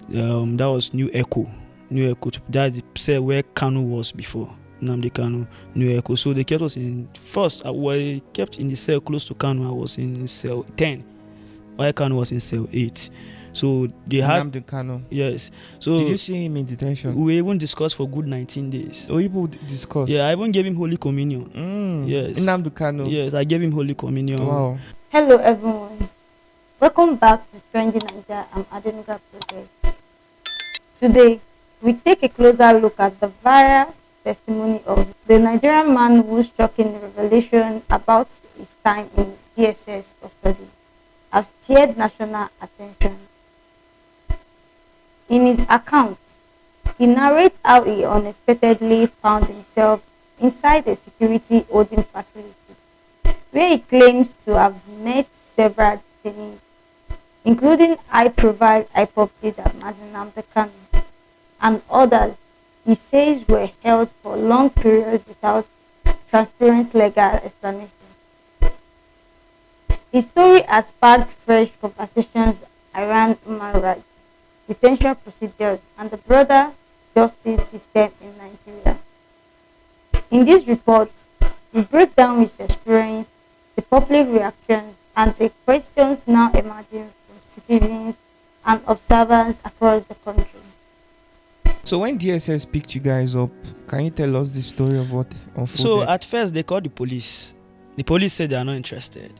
That was New Echo. That's the cell where Kanu was before. Nnamdi Kanu, New Echo. So they kept us in first. I was kept in the cell close to Kanu. I was in cell 10, while Kanu was in cell 8. So they had Nnamdi Kanu. Yes. So did you see him in detention? We even discussed for good 19 days. Oh, you discussed? Yeah, I even gave him Holy Communion. Yes. Nnamdi Kanu. Yes, I gave him Holy Communion. Wow. Hello everyone. Welcome back to Trending Nigeria. I'm Adenuga Project. Today, we take a closer look at the viral testimony of the Nigerian man whose shocking revelation about his time in DSS custody has stirred national attention. In his account, he narrates how he unexpectedly found himself inside a security holding facility, where he claims to have met several detainees, including high-profile IPOB leader Nnamdi Kanu and others he says were held for long periods without transparent legal explanation. His story has sparked fresh conversations around human rights, detention procedures, and the broader justice system in Nigeria. In this report, we break down his experience, the public reactions, and the questions now emerging from citizens and observers across the country. So when DSS picked you guys up, can you tell us the story of what unfolded? So at first they called the police. The police said they are not interested,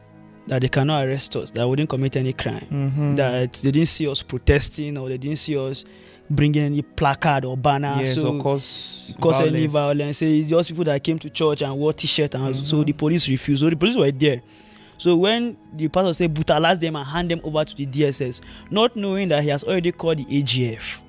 that they cannot arrest us, that we didn't commit any crime, that they didn't see us protesting or they didn't see us bringing any placard or banner. Yes, so or cause any violence. Say it's just people that came to church and wore t-shirt, and so the police refused. So the police were there. So when the pastor said brutalize them and hand them over to the DSS, not knowing that he has already called the AGF.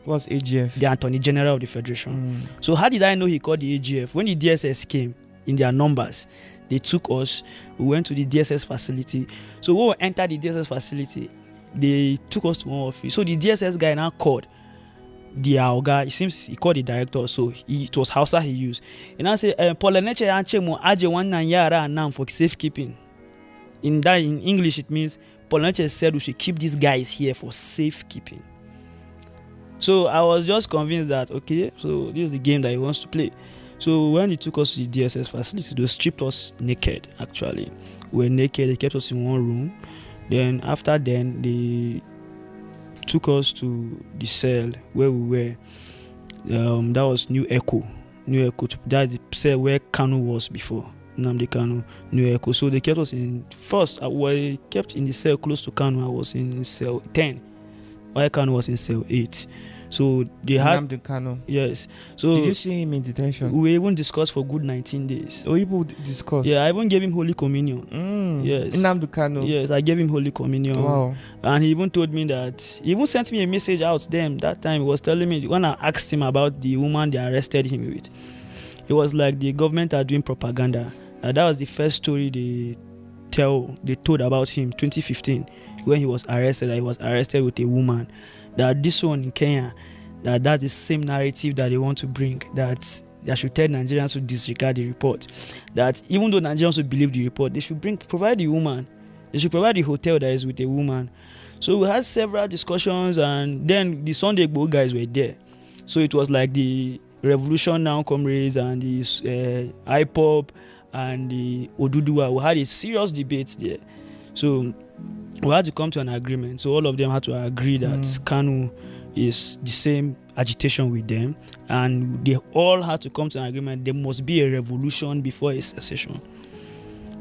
What's AGF? The Attorney General of the Federation. So how did I know he called the AGF? When the DSS came in their numbers, they took us. We went to the DSS facility. So when we entered the DSS facility, they took us to one office. So the DSS guy now called the Aoga. It seems he called the director. So it was Hausa he used. And I said, "Poleneche anchemo aje wana yara anam for safekeeping." In English, it means Poleneche said we should keep these guys here for safekeeping. So I was just convinced that, okay, so this is the game that he wants to play. So when he took us to the DSS facility, they stripped us naked, actually. We were naked, they kept us in one room. Then after then, they took us to the cell where we were. That was New Echo. That's the cell where Kanu was before. Nnamdi Kanu, New Echo. So they kept us in, first, I was kept in the cell close to Kanu. I was in cell 10, while Kanu was in cell 8. So they had Nnamdi Kanu. Yes. So did you see him in detention? We even discussed for good 19 days. Oh, you discussed? Yeah, I even gave him Holy Communion. Yes. Nnamdi Kanu. Yes, I gave him Holy Communion. Wow. And he even told me that, he even sent me a message out to them that time. He was telling me, when I asked him about the woman they arrested him with, it was like the government are doing propaganda. That was the first story they told about him, 2015, when he was arrested, that he was arrested with a woman. That this one in Kenya, that's the same narrative that they want to bring, that they should tell Nigerians to disregard the report. That even though Nigerians will believe the report, they should provide the woman. They should provide the hotel that is with a woman. So we had several discussions, and then the Sunday Igbo guys were there. So it was like the Revolution Now comrades and the IPOB and the Oduduwa. We had a serious debate there. So we had to come to an agreement. So all of them had to agree that Kanu is the same agitation with them, and they all had to come to an agreement. There must be a revolution before a secession.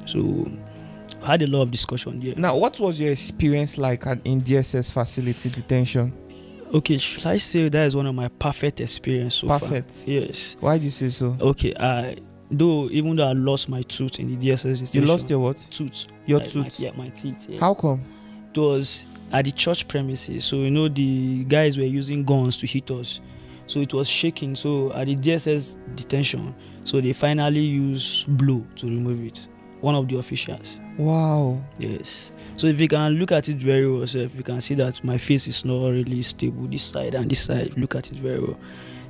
So we had a lot of discussion there. Now, what was your experience like in DSS facility detention? Okay, should I say that is one of my perfect experience so far? Yes. Why do you say so? Okay, even though I lost my tooth in the DSS station. You lost your what? Tooth. Your tooth? My teeth. Yeah. How come? It was at the church premises. So, the guys were using guns to hit us. So it was shaking. So at the DSS detention, so they finally used blow to remove it. One of the officials. Wow. Yes. So if you can look at it very well, you can see that my face is not really stable. This side and this side, look at it very well.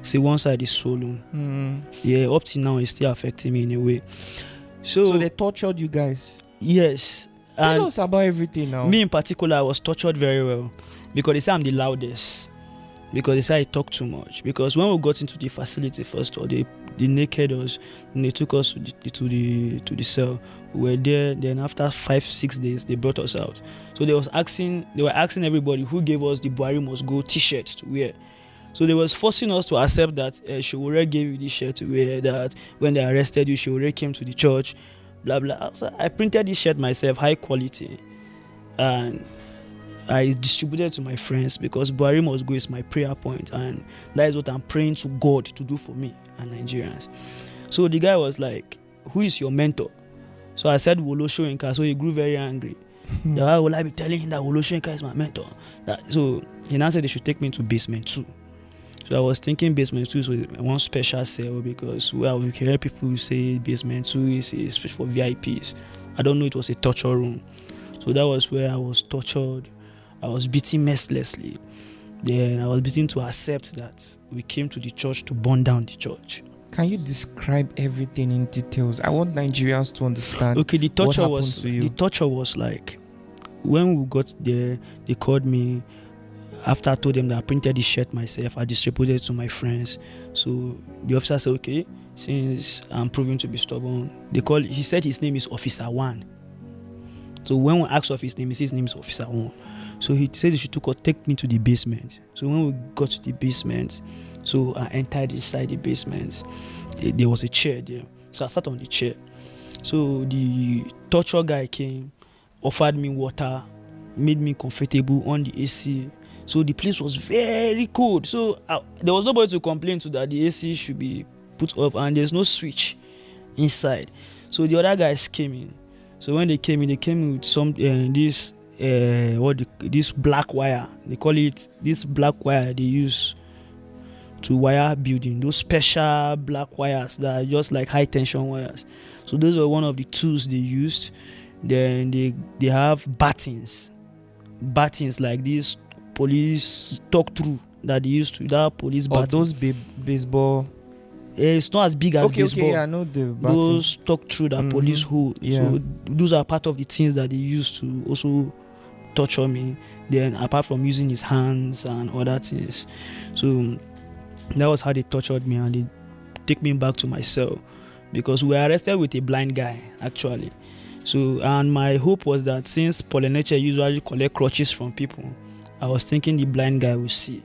See, one side is swollen. Yeah, up till now it's still affecting me in a way. So they tortured you guys? Yes. Tell us about everything now. Me in particular, I was tortured very well because they say I'm the loudest. because they said I talk too much. Because when we got into the facility first, or they naked us and they took us to the cell. We were there. Then after 5-6 days, they brought us out. So they were asking everybody who gave us the Buhari must go T-shirt to wear. So they was forcing us to accept that Showore gave you this shirt to wear. That when they arrested you, Showore came to the church, blah blah. So I printed this shirt myself, high quality, and I distributed to my friends because Buhari must go is my prayer point, and that is what I'm praying to God to do for me and Nigerians. So the guy was like, "Who is your mentor?" So I said Wolo Soyinka. So he grew very angry. Why will I be telling him that Wolo Soyinka is my mentor? So he now said they should take me to basement 2. So I was thinking basement 2 is one special cell because we hear people say basement 2 is for VIPs. I don't know, it was a torture room. So that was where I was tortured. I was beaten mercilessly. Then I was beaten to accept that we came to the church to burn down the church. Can you describe everything in details? I want Nigerians to understand. Okay, the torture was like, when we got there, they called me. After I told them that I printed the shirt myself, I distributed it to my friends. So the officer said, okay, since I'm proving to be stubborn, he said his name is Officer 1. So when we asked of his name, he said his name is Officer 1. So he said he should take me to the basement. So when we got to the basement, so I entered inside the basement. There was a chair there. So I sat on the chair. So the torture guy came, offered me water, made me comfortable on the AC. So the place was very cold. So there was nobody to complain to that the AC should be put off, and there's no switch inside. So the other guys came in. So when they came in with some this black wire. They call it this black wire they use to wire building. Those special black wires that are just like high tension wires. So those were one of the tools they used. Then they have battens like this police talk through that they used to that police baton. Those baseball. It's not as big as baseball. Okay, I know the baton. Those talk through that police hold. Yeah. So those are part of the things that they used to also torture me. Then apart from using his hands and other things. So that was how they tortured me, and they take me back to my cell because we were arrested with a blind guy actually. So and my hope was that since Polynesia usually collect crutches from people, I was thinking the blind guy would see,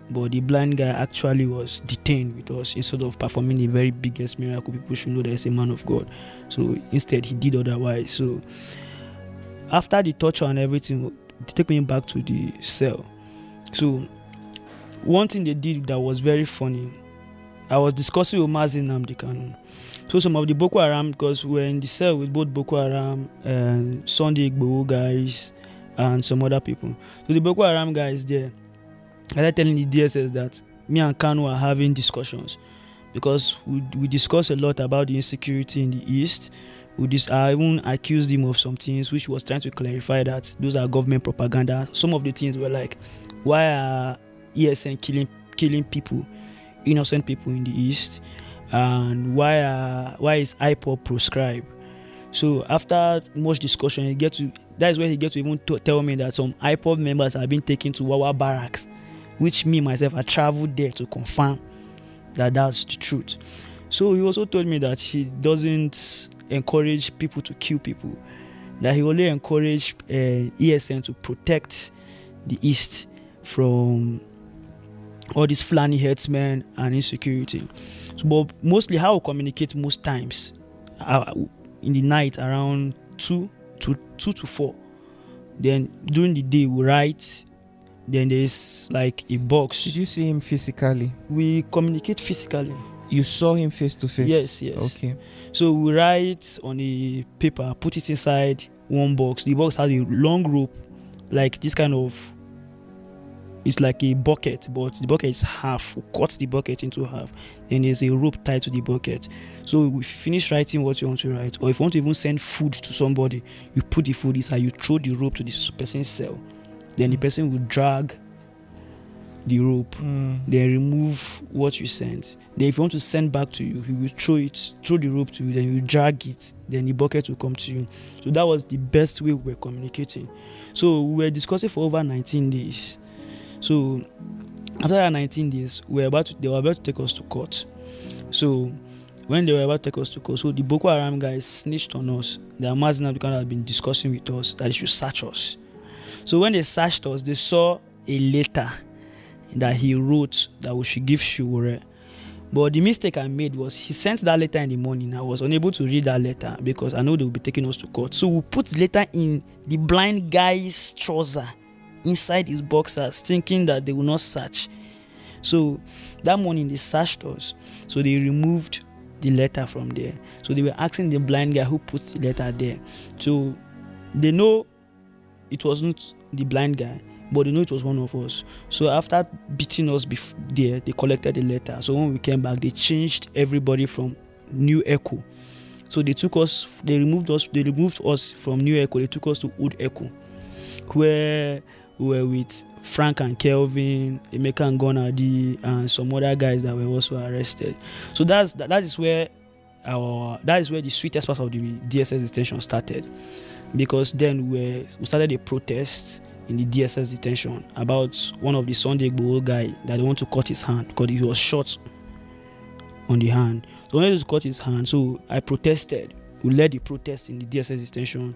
but the blind guy actually was detained with us instead of performing the very biggest miracle. People should know that he's a man of God. So instead, he did otherwise. So after the torture and everything, they take me back to the cell. So one thing they did that was very funny, I was discussing with Nnamdi Kanu. So some of the Boko Haram, because we were in the cell with both Boko Haram and Sunday Igboho guys and some other people. So the Boko Haram guys there, I started telling the DSS that me and Kanu are having discussions because we discuss a lot about the insecurity in the East. I even accused him of some things which was trying to clarify that those are government propaganda. Some of the things were like, why are ESN killing people, innocent people in the East, and why is IPOB proscribed? So after much discussion, that is where he gets to even tell me that some IPOB members have been taken to Wawa barracks, which me myself I traveled there to confirm that that's the truth. So he also told me that he doesn't encourage people to kill people, that he only encouraged ESN to protect the East from all these Fulani herdsmen and insecurity. So, but mostly how we communicate most times in the night around 2 to 4. Then during the day we write. Then there's like a box. Did you see him physically? We communicate physically. You saw him face to face? Yes. Okay. So we write on a paper, put it inside one box. The box has a long rope, like this kind of, it's like a bucket, but the bucket is half. We cut the bucket into half. Then there's a rope tied to the bucket. So if you finish writing what you want to write, or if you want to even send food to somebody, you put the food inside, you throw the rope to this person's cell. Then the person will drag the rope, then remove what you sent. Then if you want to send back to you, he will throw the rope to you, then you drag it, then the bucket will come to you. So that was the best way we were communicating. So we were discussing for over 19 days. So After that 19 days, they were about to take us to court. So when they were about to take us to court, so the Boko Haram guys snitched on us. The Hamas Nnamdi Kanu had been discussing with us that they should search us. So when they searched us, they saw a letter that he wrote that we should give Shiwore. But the mistake I made was he sent that letter in the morning. I was unable to read that letter because I know they will be taking us to court. So we put the letter in the blind guy's trouser inside his boxers, thinking that they will not search. So that morning they searched us. So they removed the letter from there. So they were asking the blind guy who put the letter there. So they know it wasn't the blind guy, but they know it was one of us. So after beating us there, they collected the letter. So when we came back, they changed everybody from New Echo. So they removed us from New Echo. They took us to Old Echo, where we were with Frank and Kelvin, Emeka and Gonadi, and some other guys that were also arrested. So that is where the sweetest part of the DSS detention started, because then we started a protest in the DSS detention about one of the Sunday Igboho guy that they want to cut his hand because he was shot on the hand. So when they cut his hand, so I protested. We led the protest in the DSS detention.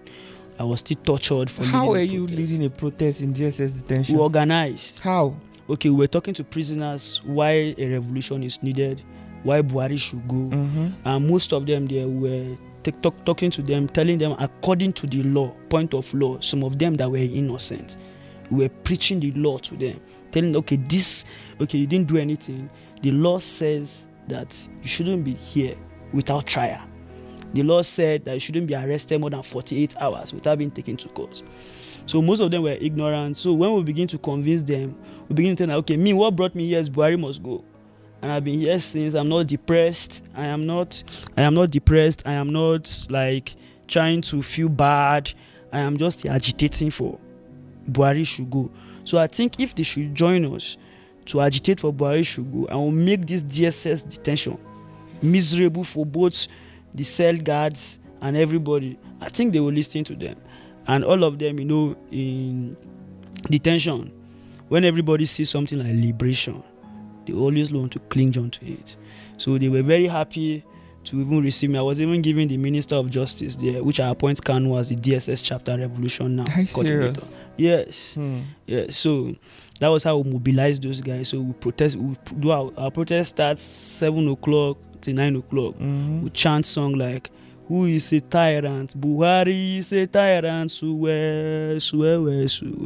I was still tortured for How leading are the you protest. leading a protest in DSS detention? We organized. How? Okay, we were talking to prisoners why a revolution is needed, why Buhari should go, and most of them they were talking to them, telling them according to the law, point of law, some of them that were innocent. We were preaching the law to them, telling them, you didn't do anything. The law says that you shouldn't be here without trial. The law said that you shouldn't be arrested more than 48 hours without being taken to court. So most of them were ignorant. So when we begin to convince them, we begin to tell them, what brought me here is Buhari must go. And I've been here since. I'm not depressed. I am not depressed. I am not like trying to feel bad. I am just agitating for Buhari should go. So I think if they should join us to agitate for Buhari should go, and we'll make this DSS detention miserable for both the cell guards and everybody, I think they will listen to them. And all of them, in detention, when everybody sees something like liberation, they always want to cling on to it. So they were very happy to even receive me. I was even giving the Minister of Justice there, which I appoint Kanu as the DSS chapter revolution now. Are you serious? Yes. Yeah. So that was how we mobilized those guys. So we protest. We do our protest starts 7 o'clock to 9 o'clock. We chant song like, "Who is a tyrant? Buhari is a tyrant. Suwe.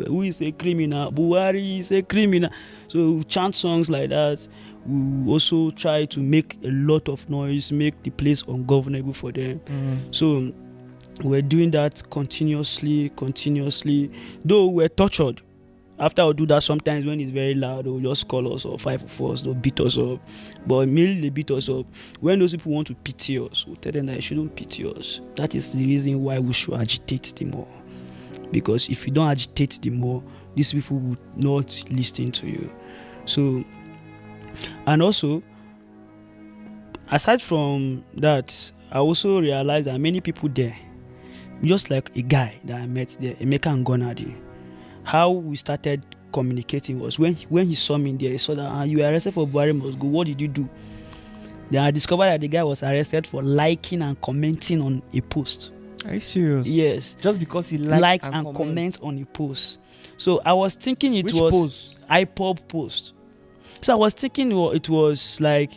Who is a criminal? Buhari is a criminal." So we chant songs like that. We also try to make a lot of noise, make the place ungovernable for them. So we're doing that continuously. Though we're tortured. After I do that, sometimes when it's very loud, they'll just call us, or 5 of us, they'll beat us up. But mainly they beat us up. When those people want to pity us, we'll tell them that they shouldn't pity us. That is the reason why we should agitate them more. Because if you don't agitate them more, these people will not listen to you. So, and also, aside from that, I also realized that many people there, just like a guy that I met there, Emeka and Gonadi, how we started communicating was when he saw me there, he saw that you were arrested for Buhari must go. What did you do? Then I discovered that the guy was arrested for liking and commenting on a post. Are you serious? Yes. Just because he liked and comment on a post. So I was thinking it was post? IPOB post. So I was thinking it was like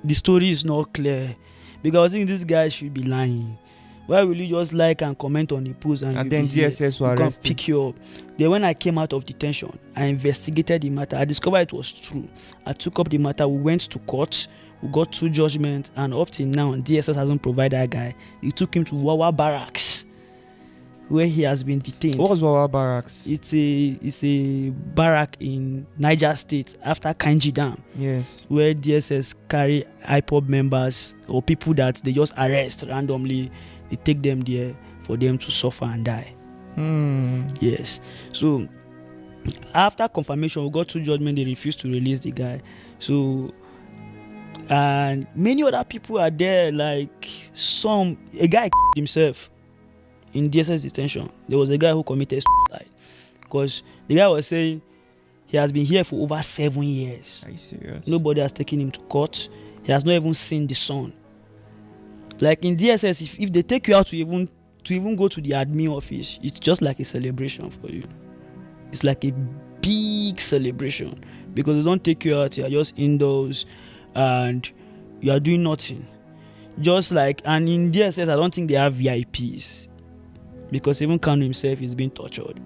the story is not clear, because I was thinking this guy should be lying. Why will you just like and comment on the post and then DSS will arrest pick you up? Then when I came out of detention, I investigated the matter. I discovered it was true. I took up the matter. We went to court. We got 2 judgments, and up till now, DSS hasn't provided that guy. They took him to Wawa Barracks, where he has been detained. What was Wawa Barracks? It's a barrack in Niger State after Kainji Dam. Yes. Where DSS carry IPOB members or people that they just arrest randomly. They take them there for them to suffer and die. Yes. So after confirmation, we got 2 judgments. They refused to release the guy. So, and many other people are there, like a guy himself in DSS detention. There was a guy who committed suicide because the guy was saying He has been here for over 7 years. Are you serious? Nobody has taken him to court. He has not even seen the sun. Like in DSS, if they take you out to even go to the admin office, it's just like a celebration for you. It's like a big celebration because they don't take you out. You are just indoors and you are doing nothing. Just like, and in DSS, I don't think they have VIPs because even Kanu himself is being tortured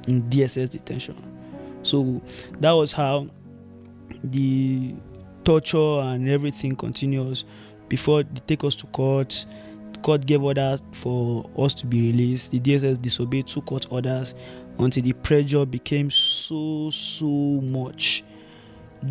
in DSS detention. So that was how the torture and everything continues before they take us to court. The court gave orders for us to be released. The DSS disobeyed 2 court orders until the pressure became so much.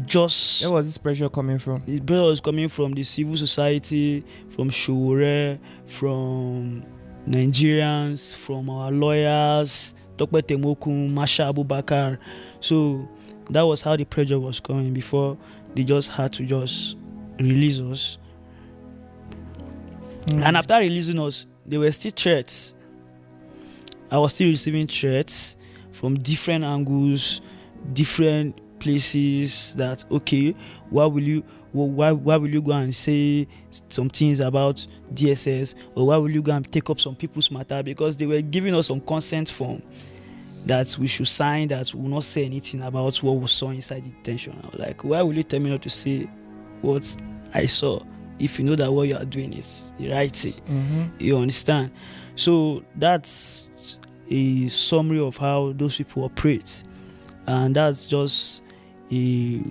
Just where was this pressure coming from? The pressure was coming from the civil society, from Shore, from Nigerians, from our lawyers, Dr. Temokun, Masha Abubakar. So that was how the pressure was coming before they just had to just release us. And after releasing us, there were still threats. I was still receiving threats from different angles, different places. That okay, why will you go and say some things about DSS, or why will you go and take up some people's matter? Because they were giving us some consent form that we should sign that we will not say anything about what we saw inside the detention. I was like, why will you tell me not to say what I saw if you know that what you are doing is the right thing? You understand? So that's a summary of how those people operate, and that's just a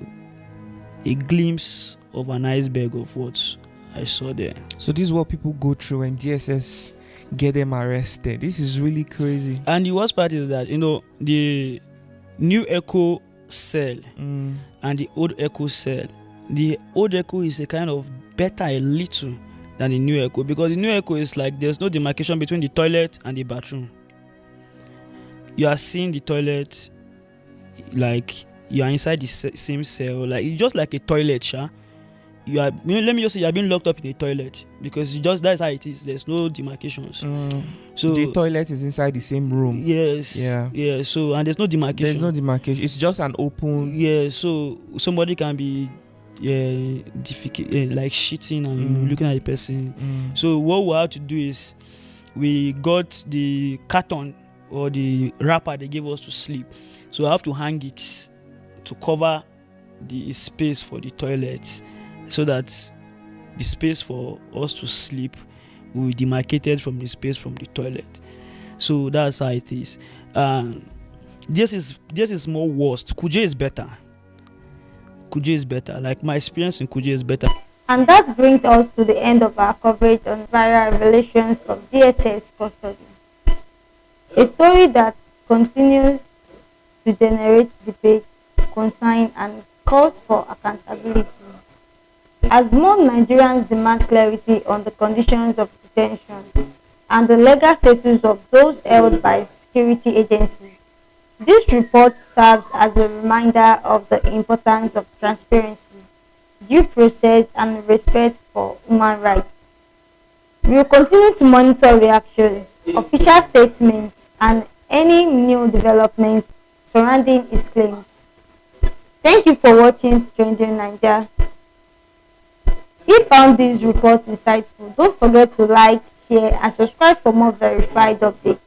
glimpse of an iceberg of what I saw there. So this is what people go through when DSS get them arrested. This is really crazy. And the worst part is that, the new Echo cell and the old Echo cell, the old Echo is a kind of better a little than the new Echo, because the new Echo is like there's no demarcation between the toilet and the bathroom. You are seeing the toilet like you are inside the same cell, like it's just like a toilet, You are, let me just say, you are being locked up in a toilet because that's how it is. There's no demarcations. So the toilet is inside the same room. Yes. Yeah. So and there's no demarcation. There's no demarcation. It's just an open. Yeah. So somebody can be like shitting and looking at the person. So what we have to do is we got the carton or the wrapper they gave us to sleep. So I have to hang it to cover the space for the toilet, so that the space for us to sleep will be demarcated from the space from the toilet. So that's how it is. This is more worst. Kuje is better. Like my experience in Kuje is better. And that brings us to the end of our coverage on viral revelations from DSS custody. A story that continues to generate debate, concern, and calls for accountability. As more Nigerians demand clarity on the conditions of detention and the legal status of those held by security agencies, this report serves as a reminder of the importance of transparency, due process, and respect for human rights. We will continue to monitor reactions, official statements, and any new developments surrounding his claims. Thank you for watching Trending Nigeria. If you found these reports insightful, don't forget to like, share, and subscribe for more verified updates.